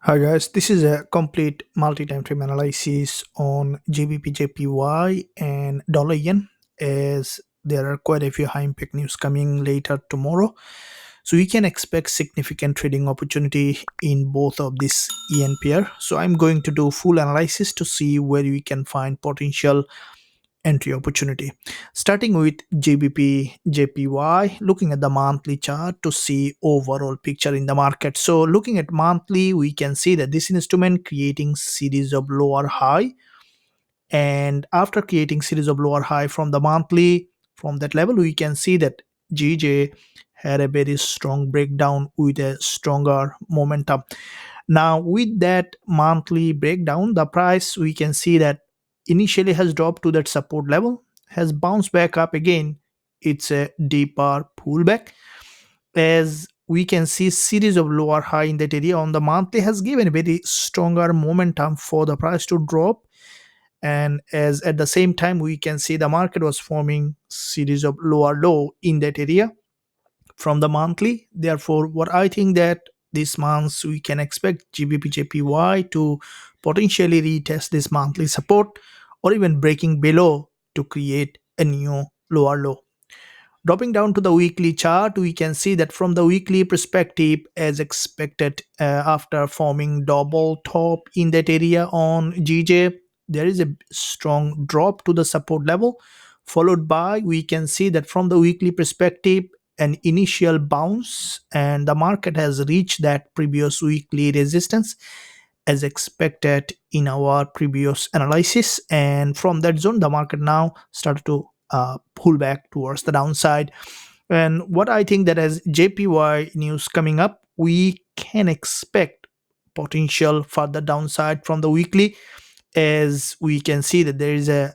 Hi guys, this is a complete multi-time frame analysis on GBPJPY and dollar yen, as there are quite a few high impact news coming later tomorrow. So we can expect significant trading opportunity in both of this yen pair. So I'm going to do full analysis to see where we can find potential entry opportunity. Starting with GBP JPY, looking at the monthly chart to see overall picture in the market. So looking at monthly, we can see that this instrument creating series of lower high, and after creating series of lower high from the monthly, from that level we can see that GJ had a very strong breakdown with a stronger momentum. Now with that monthly breakdown, the price we can see that initially has dropped to that support level, has bounced back up again. It's a deeper pullback, as we can see series of lower high in that area on the monthly has given a very stronger momentum for the price to drop. And as at the same time we can see the market was forming series of lower low in that area from the monthly. Therefore, what I think that this month we can expect GBPJPY to potentially retest this monthly support or even breaking below to create a new lower low. Dropping down to the weekly chart, we can see that from the weekly perspective, as expected, after forming double top in that area on GJ, there is a strong drop to the support level, followed by we can see that from the weekly perspective, an initial bounce, and the market has reached that previous weekly resistance as expected in our previous analysis. And from that zone, the market now started to pull back towards the downside. And what I think that as JPY news coming up, we can expect potential further downside from the weekly, as we can see that there is a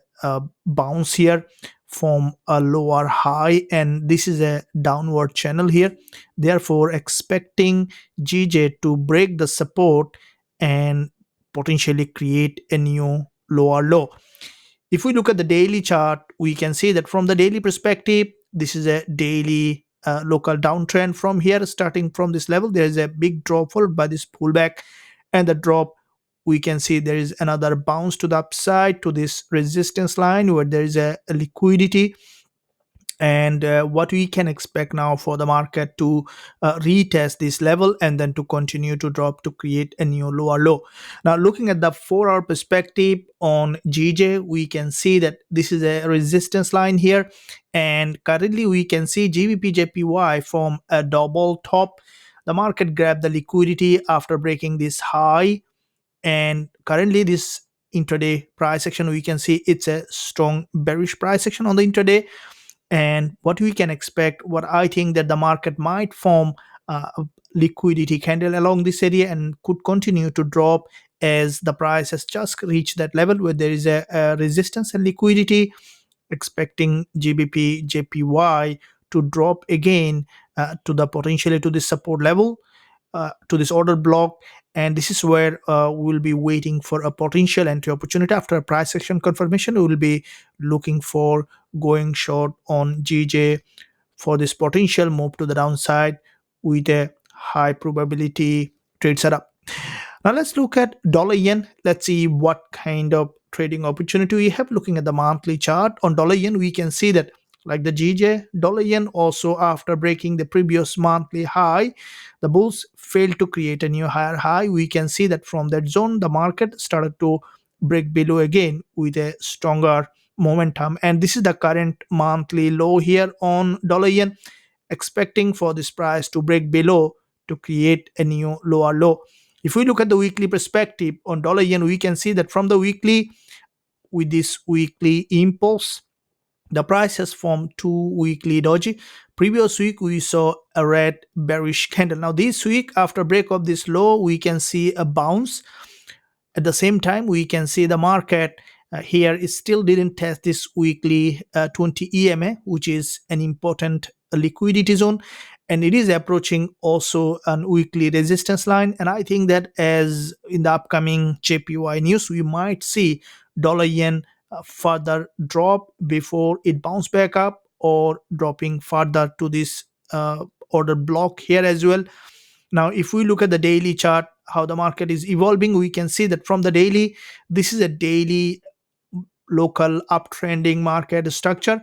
bounce here from a lower high, and this is a downward channel here. Therefore, expecting GJ to break the support and potentially create a new lower low. If we look at the daily chart, we can see that from the daily perspective, this is a daily local downtrend. From here, starting from this level, there is a big drop followed by this pullback, and the drop, we can see there is another bounce to the upside to this resistance line where there is a liquidity. And what we can expect now for the market to retest this level and then to continue to drop to create a new lower low. Now looking at the 4-hour perspective on GJ, we can see that this is a resistance line here, and currently we can see GBPJPY from a double top. The market grabbed the liquidity after breaking this high, and currently this intraday price action, we can see it's a strong bearish price action on the intraday. And what we can expect, what I think that the market might form a liquidity candle along this area and could continue to drop, as the price has just reached that level where there is a resistance and liquidity. Expecting GBP JPY to drop again to the potentially to this support level, to this order block. And this is where we'll be waiting for a potential entry opportunity. After a price action confirmation, we will be looking for going short on GJ for this potential move to the downside with a high probability trade setup. Now let's look at dollar yen. Let's see what kind of trading opportunity we have. Looking at the monthly chart on dollar yen, we can see that like the GJ, dollar yen also after breaking the previous monthly high, the bulls failed to create a new higher high. We can see that from that zone, the market started to break below again with a stronger momentum. And this is the current monthly low here on dollar yen, expecting for this price to break below to create a new lower low. If we look at the weekly perspective on dollar yen, we can see that from the weekly, with this weekly impulse, the price has formed two weekly doji. Previous week we saw a red bearish candle. Now this week, after break of this low, we can see a bounce. At the same time, we can see the market here it still didn't test this weekly 20 EMA, which is an important liquidity zone, and it is approaching also an weekly resistance line. And I think that as in the upcoming JPY news, we might see dollar yen further drop before it bounce back up, or dropping further to this order block here as well. Now if we look at the daily chart, how the market is evolving, we can see that from the daily, this is a daily local uptrending market structure.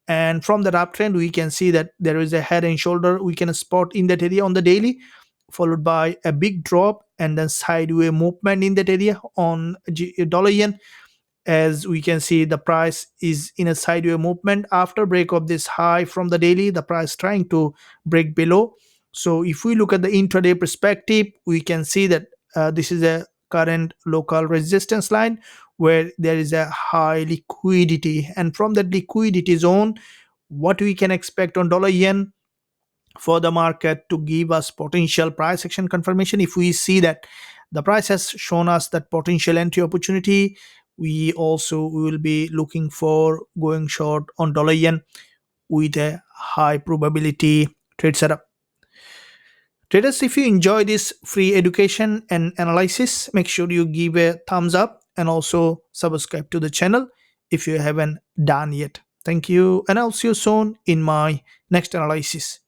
And from that uptrend, we can see that there is a head and shoulder we can spot in that area on the daily, followed by a big drop and then sideways movement in that area on dollar yen. As we can see, the price is in a sideways movement. After break of this high from the daily, the price trying to break below. So if we look at the intraday perspective, we can see that this is a current local resistance line where there is a high liquidity, and from that liquidity zone, what we can expect on dollar yen for the market to give us potential price action confirmation. If we see that the price has shown us that potential entry opportunity, we also will be looking for going short on dollar yen with a high probability trade setup. Traders, if you enjoy this free education and analysis, make sure you give a thumbs up and also subscribe to the channel if you haven't done yet. Thank you, and I'll see you soon in my next analysis.